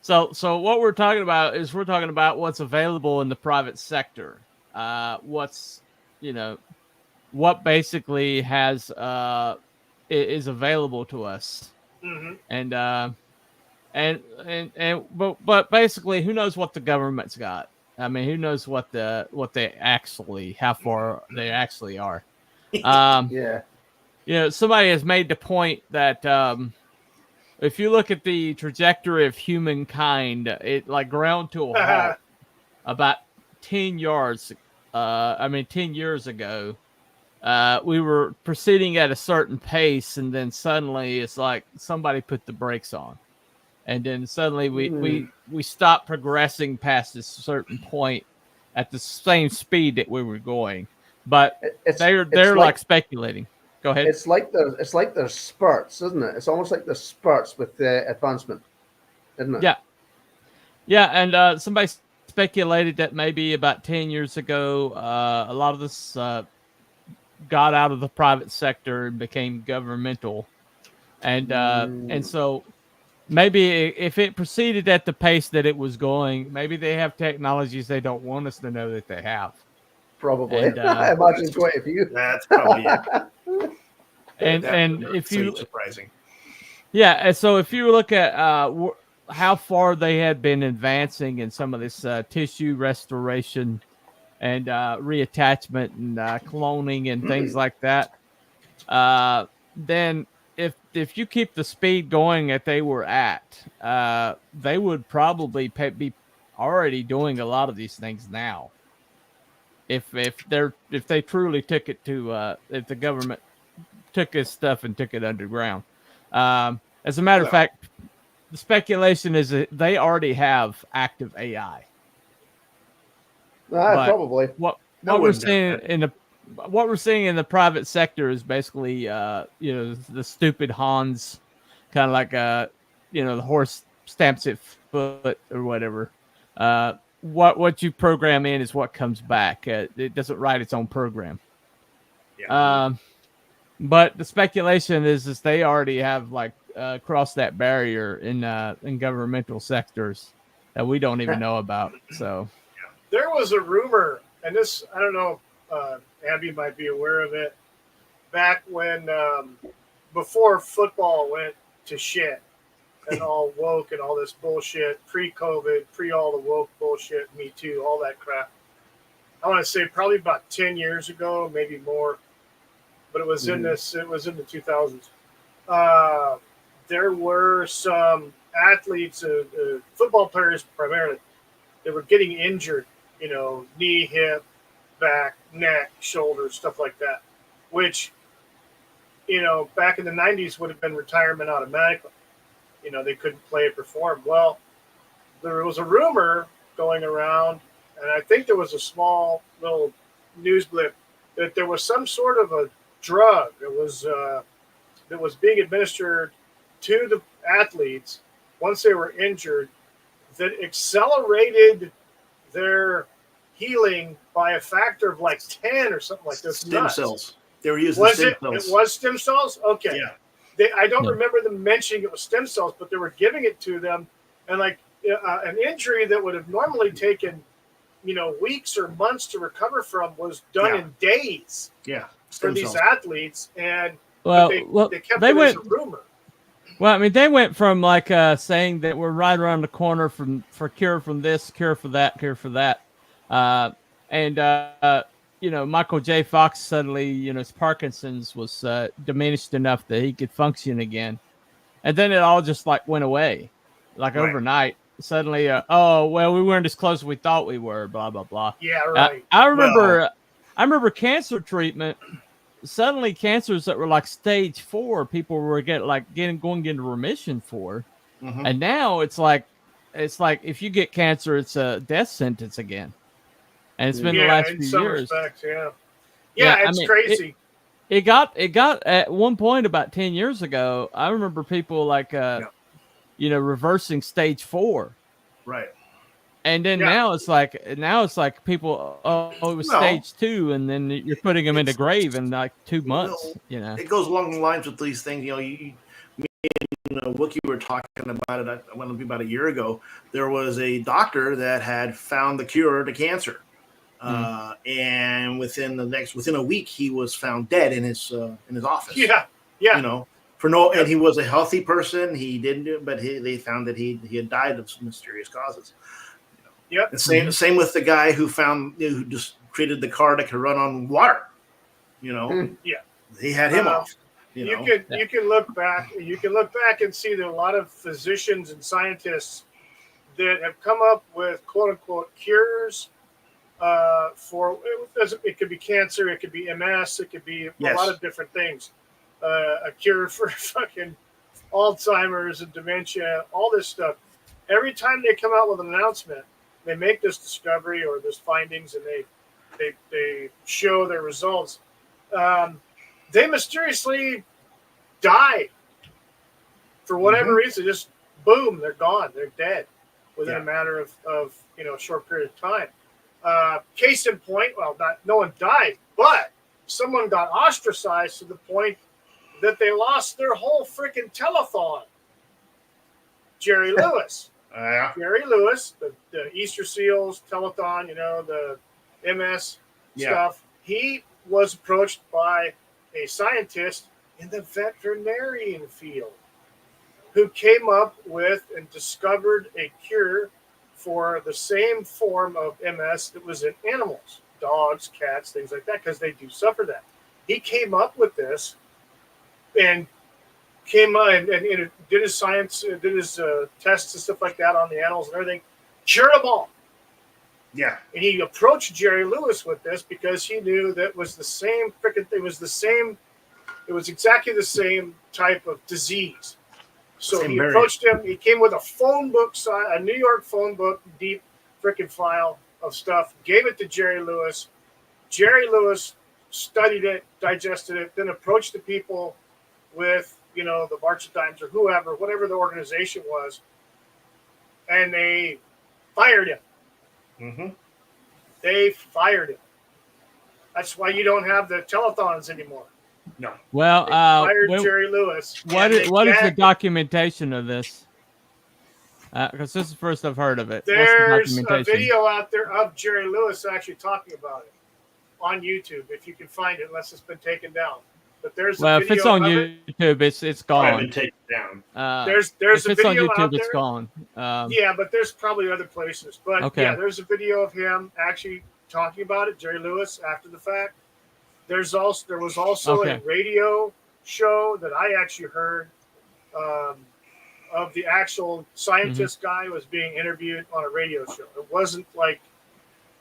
So what we're talking about is what's available in the private sector. What's what basically has is available to us. Mm-hmm. But basically, who knows what the government's got? I mean, who knows how far they actually are? Yeah. Somebody has made the point that if you look at the trajectory of humankind, it like ground to a halt about 10 years ago. We were proceeding at a certain pace, and then suddenly it's like somebody put the brakes on. And then suddenly we stopped progressing past this certain point at the same speed that we were going. But they're like speculating. Go ahead. It's like there's spurts, isn't it? It's almost like the spurts with the advancement, isn't it? Yeah. And somebody speculated that maybe about 10 years ago, a lot of this got out of the private sector and became governmental, and so maybe if it proceeded at the pace that it was going, maybe they have technologies they don't want us to know that they have. Probably. And, I imagine quite a few. That's probably it. And if you surprising. Yeah, and so if you look at how far they had been advancing in some of this tissue restoration and reattachment and cloning and things like that, then if you keep the speed going that they were at, they would probably be already doing a lot of these things now. If they truly took it to if the government took this stuff and took it underground. As a matter of fact, the speculation is that they already have active AI. Probably. What we're seeing in the private sector is basically the stupid Hans, kind of like the horse stamps its foot or whatever. What you program in is what comes back. It doesn't write its own program. Yeah. But the speculation is they already have crossed that barrier in governmental sectors that we don't even know about. So there was a rumor, and this I don't know. Abby might be aware of it. Back when before football went to shit and all woke and all this bullshit, pre-COVID, pre all the woke bullshit, Me Too, all that crap. I want to say probably about 10 years ago, maybe more. But it was in the 2000s. There were some athletes, football players primarily, that were getting injured, knee, hip, back, neck, shoulder, stuff like that, which, back in the 90s would have been retirement automatically. They couldn't play or perform. Well, there was a rumor going around, and I think there was a small little news blip that there was some sort of a drug that was being administered to the athletes once they were injured that accelerated their healing by a factor of like 10 or something like this. Stem cells. They were using stem cells. It was stem cells? Okay. Yeah. I don't remember them mentioning it was stem cells, but they were giving it to them. And an injury that would have normally taken, weeks or months to recover from was done in days. Yeah. For these athletes, and Well, they kept they it went. as a rumor. Well, I mean, they went from like saying that we're right around the corner for cure from this, cure for that, cure for that, and Michael J. Fox suddenly, his Parkinson's was diminished enough that he could function again, and then it all just like went away, like overnight. Suddenly, oh well, we weren't as close as we thought we were. Blah blah blah. Yeah, right. I remember cancer treatment. Suddenly, cancers that were like stage 4, people were going into remission for, and now it's like if you get cancer, it's a death sentence again. And it's been the last in few some years. Respects, yeah, it's crazy. It got at one point about 10 years ago. I remember people reversing stage 4, right? And then now it's like people, it was stage 2, and then you're putting them in the grave in like 2 months. It goes along the lines with these things. Wookie were talking about it. I want to be about a year ago. There was a doctor that had found the cure to cancer, and within a week, he was found dead in his office. Yeah. And he was a healthy person. He didn't do it, but they found that he had died of some mysterious causes. Yep. The same with the guy who just created the car that could run on water. Yeah. He had him off. You can look back and see that a lot of physicians and scientists that have come up with quote unquote cures for it could be cancer, it could be MS, it could be a lot of different things. A cure for fucking Alzheimer's and dementia, all this stuff. Every time they come out with an announcement, they make this discovery or this findings, and they show their results. They mysteriously die for whatever reason. Just boom, they're gone. They're dead within a matter of a short period of time. Case in point, no one died, but someone got ostracized to the point that they lost their whole freaking telethon. Jerry Lewis. Jerry Lewis, the Easter Seals telethon, the MS stuff. He was approached by a scientist in the veterinarian field who came up with and discovered a cure for the same form of MS that was in animals, dogs, cats, things like that, because they do suffer that. He came up with this and and did his science, did his tests and stuff like that on the animals and everything, cured them all. Yeah. And he approached Jerry Lewis with this because he knew that was the same freaking thing. It was exactly the same type of disease. So he approached him. He came with a phone book, a New York phone book, deep freaking file of stuff, gave it to Jerry Lewis. Jerry Lewis studied it, digested it, then approached the people with, the March of Dimes or whatever the organization was, and they fired him. Mm-hmm. They fired him. That's why you don't have the telethons anymore. No. Well, fired Jerry Lewis. What is the documentation of this? Because this is the first I've heard of it. There's a video out there of Jerry Lewis actually talking about it on YouTube, if you can find it, unless it's been taken down. But there's a video if it's on YouTube, it's gone. Been taken down. There's if a it's video on YouTube, out there. it's gone. But there's probably other places. But there's a video of him actually talking about it, Jerry Lewis, after the fact. There was also a radio show that I actually heard of the actual scientist guy who was being interviewed on a radio show. It wasn't like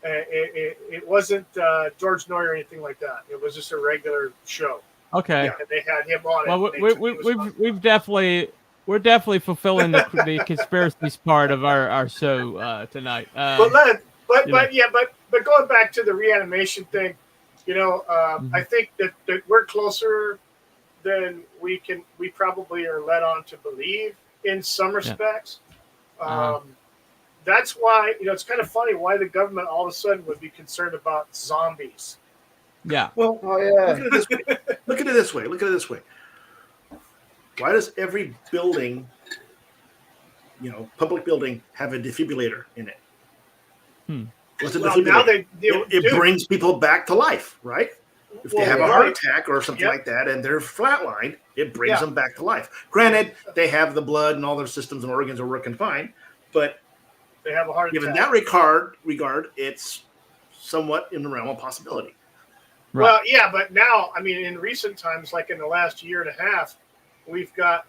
it wasn't George Noy or anything like that. It was just a regular show. Okay. And they had him on it. Well, we're definitely fulfilling the conspiracies part of our show tonight. But going back to the reanimation thing, I think that we're closer than we probably are led on to believe in some respects. That's why, it's kind of funny why the government all of a sudden would be concerned about zombies. Yeah. Well, look at it this way. Why does every building, public building, have a defibrillator in it? What's a defibrillator? It brings people back to life, right? If they have a heart attack or something like that and they're flatlined, it brings them back to life. Granted, they have the blood and all their systems and organs are working fine, but they have a heart given attack. that regard, it's somewhat in the realm of possibility. Right. Well, yeah, but now, I mean, in recent times, like in the last year and a half, we've got,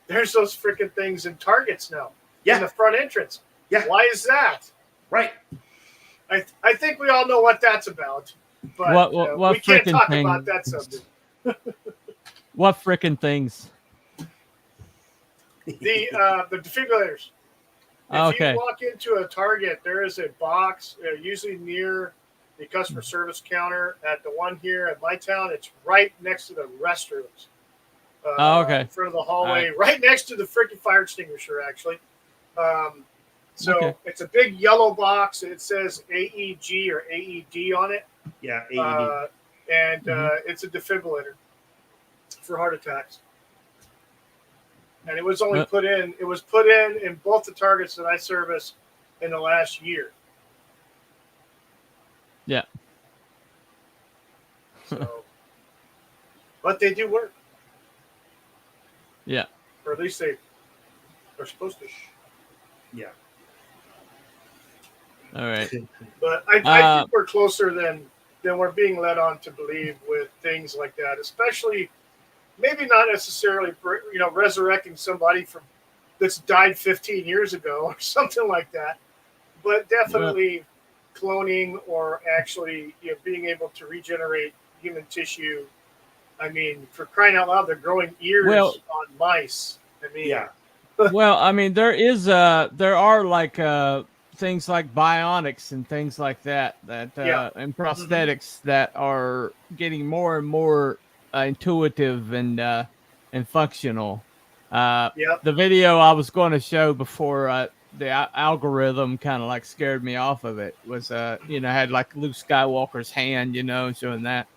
there's those freaking things in Targets now. Yeah. In the front entrance. Yeah. Why is that? Right. I think we all know what that's about. But what we can't talk thing? about that subject. What frickin' things? The defibrillators. If you walk into a Target, there is a box, usually near the customer service counter. At the one here at my town, it's right next to the restrooms. In front of the hallway, right next to the freaking fire extinguisher, actually. It's a big yellow box. It says AEG or AED on it. Yeah, AED. It's a defibrillator for heart attacks. And it was only put in. It was put in both the Targets that I service in the last year. Yeah. So, but they do work. Yeah. Or at least they are supposed to. Yeah. All right. But I think we're closer than we're being led on to believe with things like that, especially maybe not necessarily, resurrecting somebody that's died 15 years ago or something like that, but definitely cloning or actually being able to regenerate human tissue. I mean, for crying out loud, they're growing ears on mice. I mean, well, I mean, there are like things like bionics and things like that and prosthetics that are getting more and more intuitive and functional. The video I was going to show before the algorithm kind of like scared me off of it was had like Luke Skywalker's hand, showing that.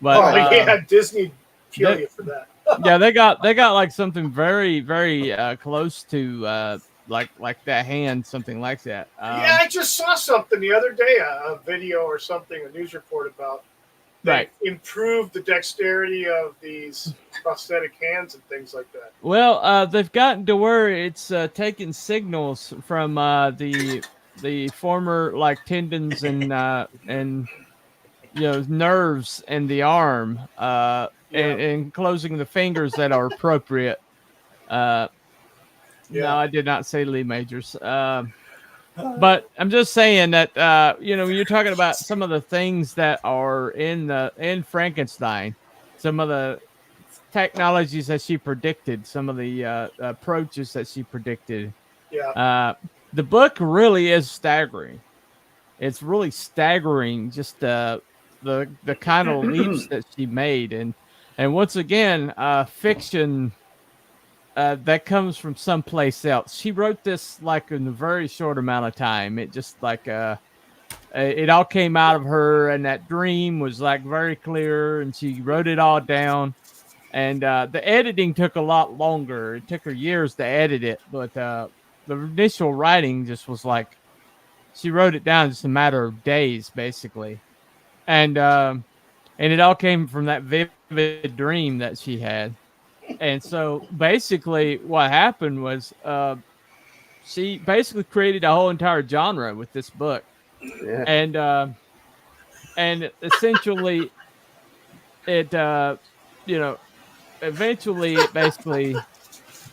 But Disney kill you for that. Yeah, they got like something very, very close to like that hand, something like that. I just saw something the other day, a video or something, a news report about improved the dexterity of these prosthetic hands and things like that. Well, they've gotten to where it's taking signals from the former like tendons and nerves in the arm and closing the fingers that are appropriate. No, I did not say Lee Majors. But I'm just saying that when you're talking about some of the things that are in Frankenstein, some of the technologies that she predicted, some of the approaches that she predicted. Yeah. The book really is staggering. It's really staggering, just the kind of leaps that she made, and once again, fiction. That comes from someplace else. She wrote this like in a very short amount of time. It just like it all came out of her, and that dream was like very clear, and she wrote it all down. And the editing took a lot longer. It took her years to edit it, but the initial writing just was like she wrote it down just a matter of days, basically. And it all came from that vivid dream that she had. And so basically what happened was she basically created a whole entire genre with this book. Yeah. And essentially it eventually it basically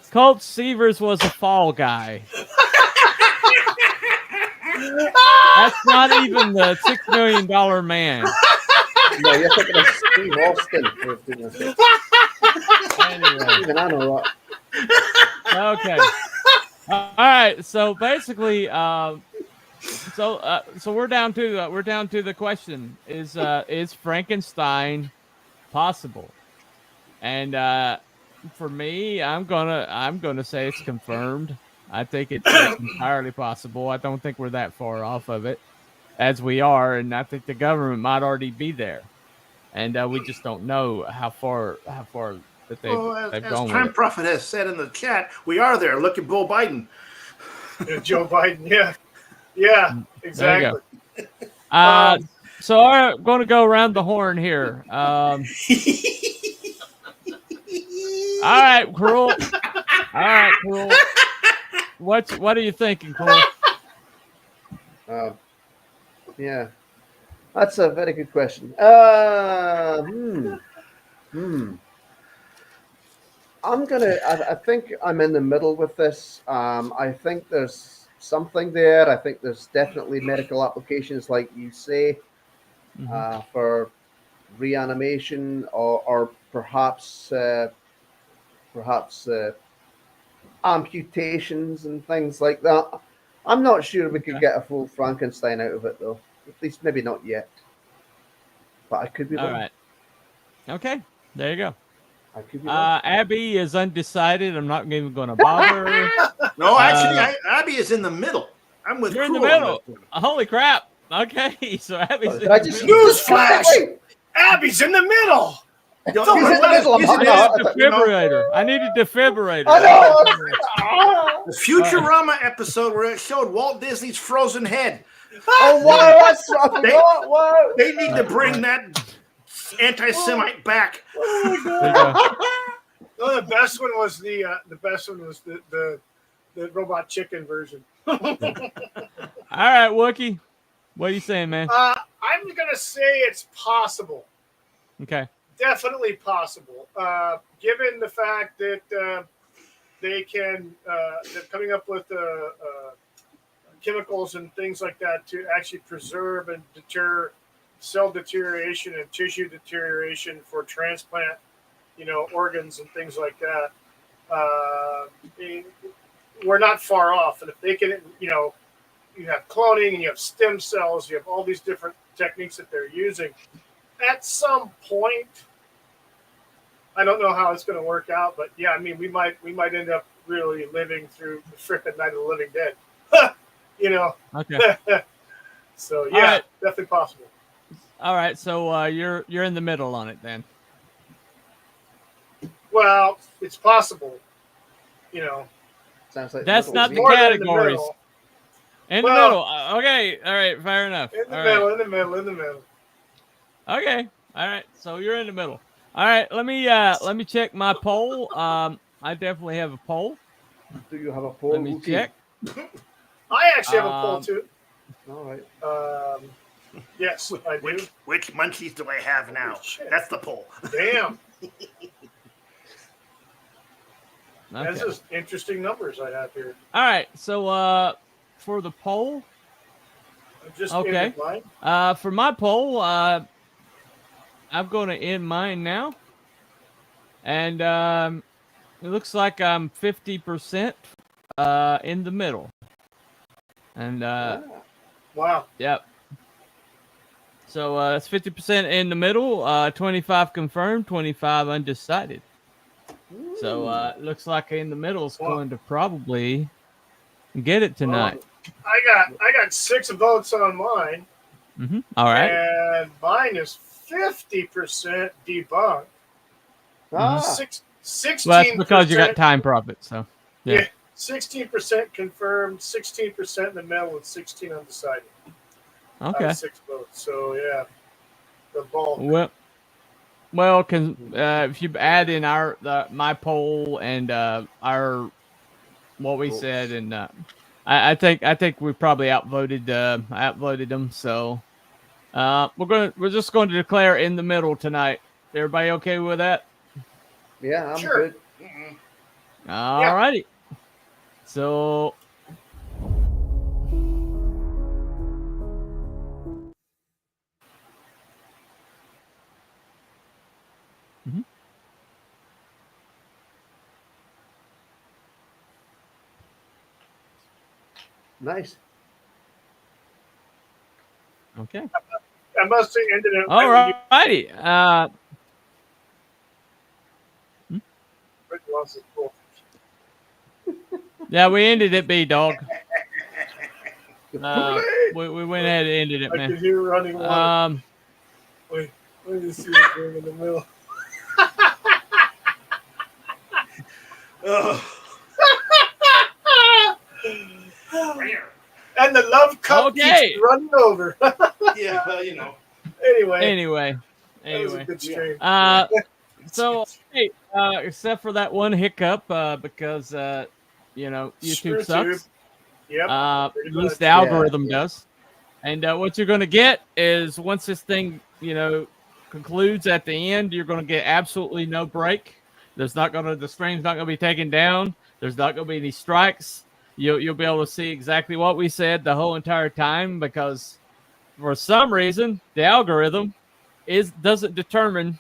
Colt Seavers was a fall guy. That's not even the $6 million man. No, you're thinking of Steve Austin. Anyway. Even I know that. Okay. All right. So basically, so we're down to the question: is Frankenstein possible? And for me, I'm gonna say it's confirmed. I think it's entirely possible. I don't think we're that far off of it, as we are, and I think the government might already be there, and we just don't know how far that they've gone as with Time it. Prophet has said in the chat, we are there. Look at Joe Biden. Joe Biden, yeah, exactly. So I'm going to go around the horn here. All right, Cruel. All right, Cruel. What are you thinking, Cruel? Yeah, that's a very good question. I think I'm in the middle with this. I think there's something there. I think there's definitely medical applications, like you say, for reanimation or perhaps amputations and things like that. I'm not sure we could get a full Frankenstein out of it, though. At least maybe not yet. But I could be wrong. All right. Okay, there you go. I could be wrong. Abby is undecided. I'm not even going to bother. No, actually, Abby is in the middle. I'm with You're in the Cruel on middle. this one. Holy crap. Okay, so Abby's in Did I the just middle. Newsflash! Abby's in the middle. He's in the middle. I need a defibrillator. I need a defibrillator. I know. The Futurama episode where it showed Walt Disney's frozen head. Oh wow, that's I forgot. Wow. They need to bring that anti-Semite back. There you go. No, the best one was the robot chicken version. All right, Wookie. What are you saying, man? I'm gonna say it's possible. Okay. Definitely possible. Given the fact that they're coming up with chemicals and things like that to actually preserve and deter cell deterioration and tissue deterioration for transplant, organs and things like that. We're not far off. And if they can, you have cloning and you have stem cells, you have all these different techniques that they're using. At some point, I don't know how it's going to work out, but yeah, I mean, we might end up really living through the frickin' Night of the Living Dead. Okay. So yeah, right. definitely possible. All right, so you're in the middle on it then. Well, it's possible. Sounds like That's not the More than in the categories. middle. In the Well- middle. Okay. All right. Fair enough. In the All middle, right. in the middle, in the middle. Okay. All right. So you're in the middle. All right. Let me check my poll. I definitely have a poll. Do you have a poll? Let me Wookie? check. I actually have a poll too. All right. Yes, I do. Which munchies do I have now? Shit. That's the poll. Damn. Okay. That's just interesting numbers I have here. All right. So for the poll, I'm just okay. mine. For my poll, I'm going to end mine now, and it looks like I'm 50% in the middle. And Wow. yep. So it's 50% in the middle, 25 confirmed, 25 undecided. So it looks like in the middle is going to probably get it tonight. I got 6 votes on mine, All right. and mine is 50% debunked. Ah, 16%. Well, that's because you got time profit. So Yeah, 16% confirmed, 16% in the middle, and 16 undecided. Okay. 6 votes. So yeah, the bulk. Well, if you add in my poll and our what we said, and I think we probably outvoted them. So we're just going to declare in the middle tonight. Everybody okay with that? yeah, I'm Sure. good. All righty. So. Nice. Okay. I must have ended it. All righty. Yeah, we ended it, B-Dog. We went ahead and ended it, I could man. hear running water. Wait, let me see what's going in the middle. And the love cup Okay. keeps running over. Yeah, well, Anyway. That was a good stream. So hey, except for that one hiccup, because YouTube sucks. Yep. At pretty least much. the algorithm does. And what you're going to get is once this thing, concludes at the end, you're going to get absolutely no break. The stream's not going to be taken down. There's not going to be any strikes. You'll be able to see exactly what we said the whole entire time, because for some reason the algorithm doesn't determine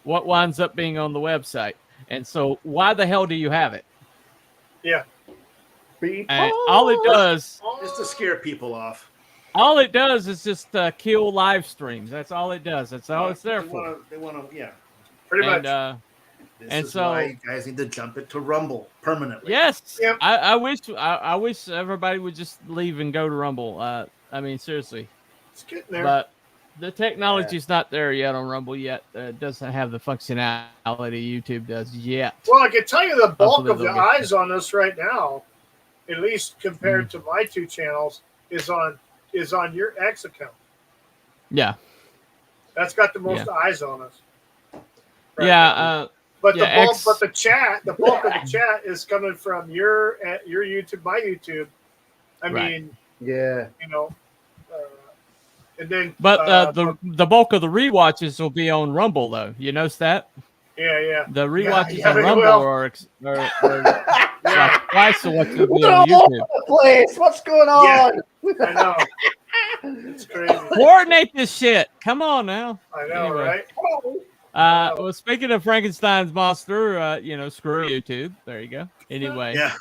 what winds up being on the website. And so why the hell do you have it? Yeah. And all it does is to scare people off. All it does is just kill live streams. That's all it does. That's all it's there for. They want to, yeah. Pretty much. This is why you guys need to jump it to Rumble permanently. Yes. Yep. I wish everybody would just leave and go to Rumble. I mean, seriously. It's getting there. But the technology's not there yet on Rumble yet. It doesn't have the functionality YouTube does yet. Well, I can tell you the bulk Hopefully of the they'll get eyes on us right now, at least compared to my two channels, is on your X account. Yeah. That's got the most eyes on us. Right yeah. now. But the bulk of the chat is coming from your YouTube, my YouTube. I mean, yeah, and then. But the bulk of the rewatches will be on Rumble, though. You notice that? Yeah. The rewatches on Rumble are like twice of what you do on YouTube. All over the place. What's going on? Yeah, I know. It's crazy. Coordinate this shit. Come on now. I know, Anyway. right? Well, speaking of Frankenstein's monster, screw YouTube. There you go. Anyway. Yeah.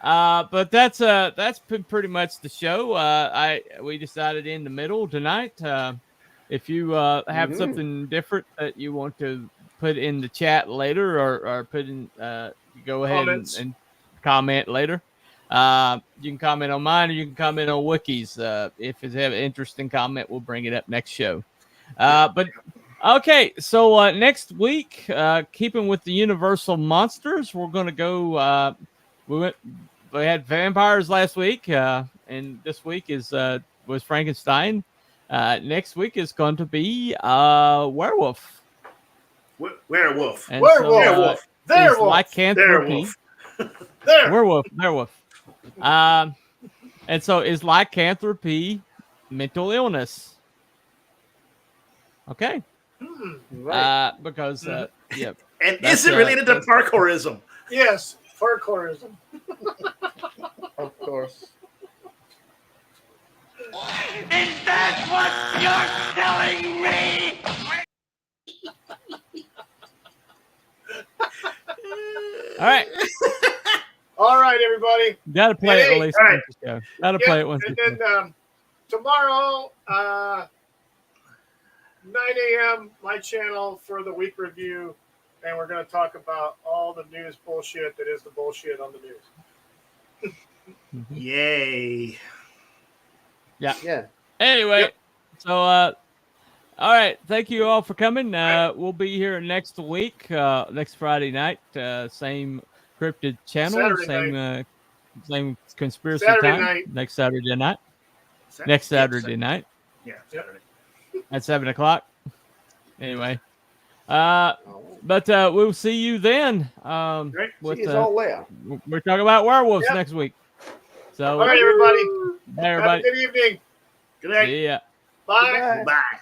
But that's been pretty much the show. We decided in the middle tonight. If you have something different that you want to put in the chat later, or put in, go ahead and comment later. You can comment on mine, or you can comment on Wookie's. If you have an interesting comment, we'll bring it up next show. But okay, so next week, keeping with the Universal monsters, we're going to go. We had vampires last week, and this week was Frankenstein. Next week is going to be werewolf. Werewolf. And Werewolf. So, Werewolf. lycanthropy. Werewolf. And so is lycanthropy mental illness? Okay. Right. Because yeah. And is it related to parkourism? Yes, parkourism. Of course. Is that what you're telling me? All right. All right, everybody. Got to play it at least all once a show. Got to play it once a show. And then tomorrow, 9 a.m., my channel for the week review, and we're going to talk about all the news bullshit that is the bullshit on the news. Yay. Yeah. Anyway, so all right. Thank you all for coming. We'll be here next week, next Friday night, same Cryptid channel, same conspiracy Saturday time. night. Next Saturday night. Next Saturday night. Yeah, Saturday. At 7:00. Anyway, but we'll see you then. Great. With, See you all later. We're talking about werewolves next week. So, all right, everybody. Bye, everybody. Have a good evening. Good night. See ya. Bye. Bye.